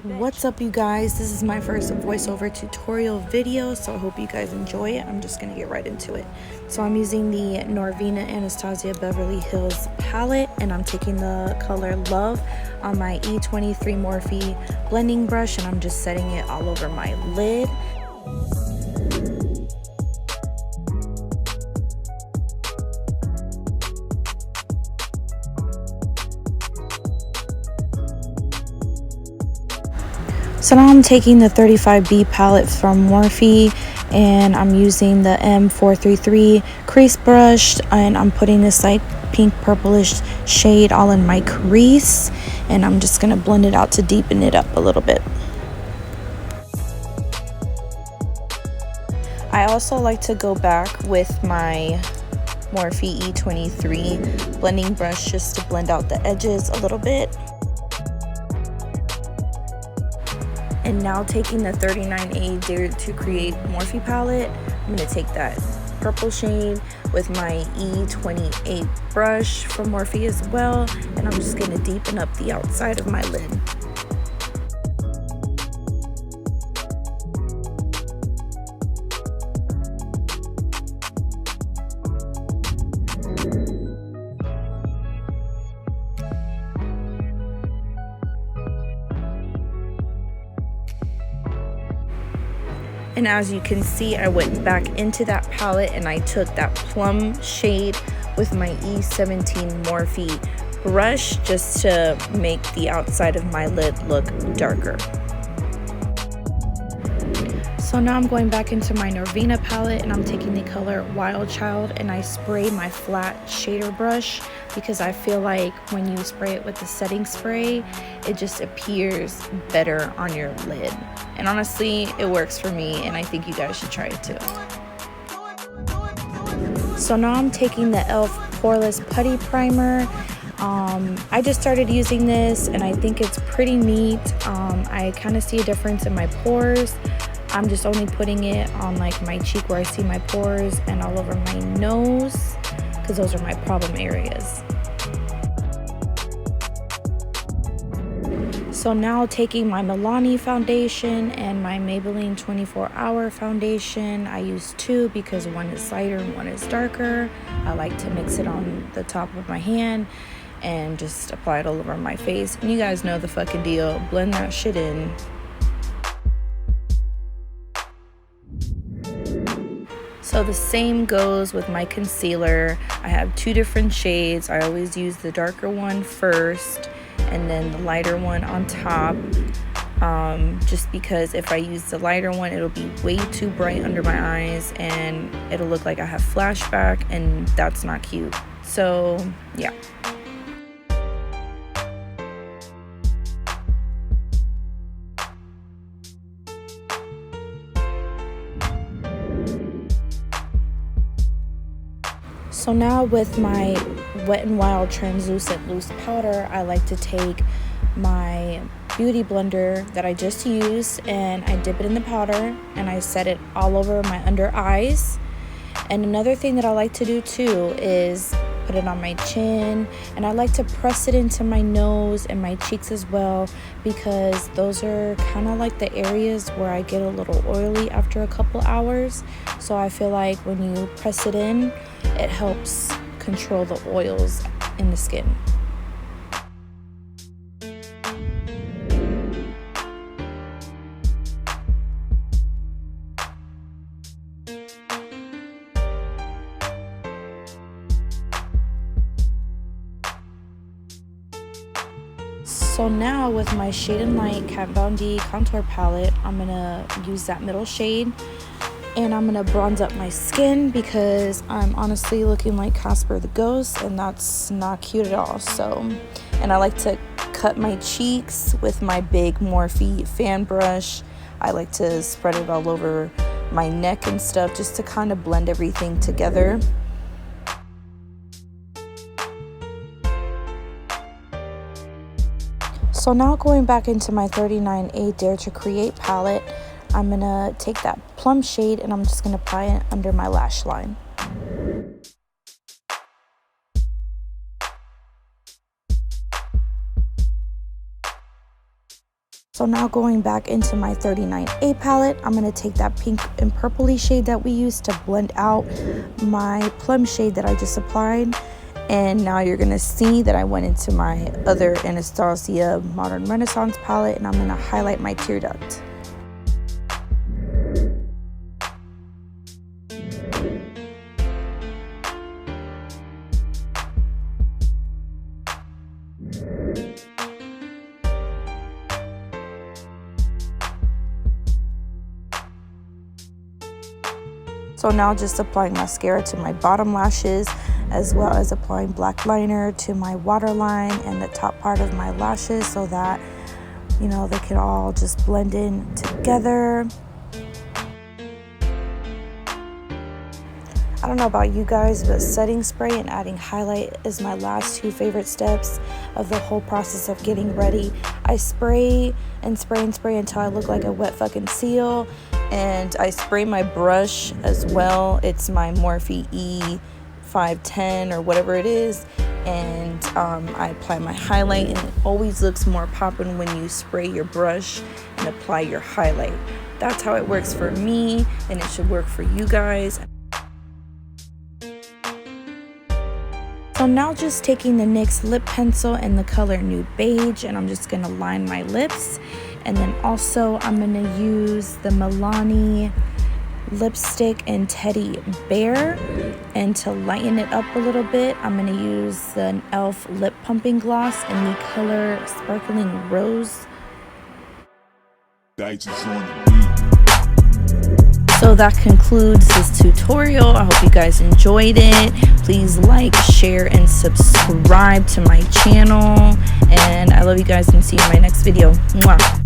What's up, you guys? This is my first voiceover tutorial video, so I hope you guys enjoy it. I'm just gonna get right into it. So I'm using the Norvina Anastasia Beverly Hills palette, and I'm taking the color Love on my E23 Morphe blending brush, and I'm just setting it all over my lid. So now I'm taking the 35B palette from Morphe, and I'm using the M433 crease brush, and I'm putting this like pink purplish shade all in my crease, and I'm just gonna blend it out to deepen it up a little bit. I also like to go back with my Morphe E23 blending brush just to blend out the edges a little bit. And now taking the 39A Dare to Create Morphe palette, I'm going to take that purple shade with my E28 brush from Morphe as well, and I'm just going to deepen up the outside of my lid. And as you can see, I went back into that palette and I took that plum shade with my E17 Morphe brush just to make the outside of my lid look darker. So now I'm going back into my Norvina palette, and I'm taking the color Wild Child, and I spray my flat shader brush because I feel like when you spray it with the setting spray, it just appears better on your lid. And honestly, it works for me, and I think you guys should try it too. So now I'm taking the e.l.f. Poreless Putty Primer. I just started using this, and I think it's pretty neat. I kind of see a difference in my pores. I'm just only putting it on like my cheek where I see my pores, and all over my nose, because those are my problem areas. So now taking my Milani foundation and my Maybelline 24-hour foundation. I use two because one is lighter and one is darker. I like to mix it on the top of my hand and just apply it all over my face. And you guys know the fucking deal. Blend that shit in. So the same goes with my concealer. I have two different shades. I always use the darker one first and then the lighter one on top, just because if I use the lighter one, it'll be way too bright under my eyes and it'll look like I have flashback, and that's not cute. So yeah. So now with my Wet n Wild translucent loose powder, I like to take my beauty blender that I just used and I dip it in the powder and I set it all over my under eyes. And another thing that I like to do too is put it on my chin, and I like to press it into my nose and my cheeks as well, because those are kind of like the areas where I get a little oily after a couple hours. So I feel like when you press it in, it helps control the oils in the skin. So now with my Shade and Light Kat Von D contour palette, I'm gonna use that middle shade, and I'm gonna bronze up my skin because I'm honestly looking like Casper the Ghost, and that's not cute at all. So, and I like to cut my cheeks with my big Morphe fan brush. I like to spread it all over my neck and stuff just to kind of blend everything together. So now going back into my 39A Dare to Create palette, I'm gonna take that plum shade and I'm just gonna apply it under my lash line. So So now going back into my 39A palette, I'm going to take that pink and purpley shade that we used to blend out my plum shade that I just applied. And now you're going to see that I went into my other Anastasia Modern Renaissance palette, and I'm going to highlight my tear duct. So now just applying mascara to my bottom lashes, as well as applying black liner to my waterline and the top part of my lashes, so that, you know, they can all just blend in together. I don't know about you guys, but setting spray and adding highlight is my last two favorite steps of the whole process of getting ready. I spray and spray and spray until I look like a wet fucking seal. And I spray my brush as well. It's my Morphe E510 or whatever it is. And I apply my highlight, and it always looks more poppin' when you spray your brush and apply your highlight. That's how it works for me, and it should work for you guys. So now just taking the NYX lip pencil in the color Nude Beige, and I'm just gonna line my lips. And then also I'm gonna use the Milani lipstick in Teddy Bear. And to lighten it up a little bit, I'm gonna use the e.l.f. lip pumping gloss in the color Sparkling Rose. So that concludes this tutorial. I hope you guys enjoyed it. Please like, share, and subscribe to my channel. And I love you guys, and see you in my next video. Mwah.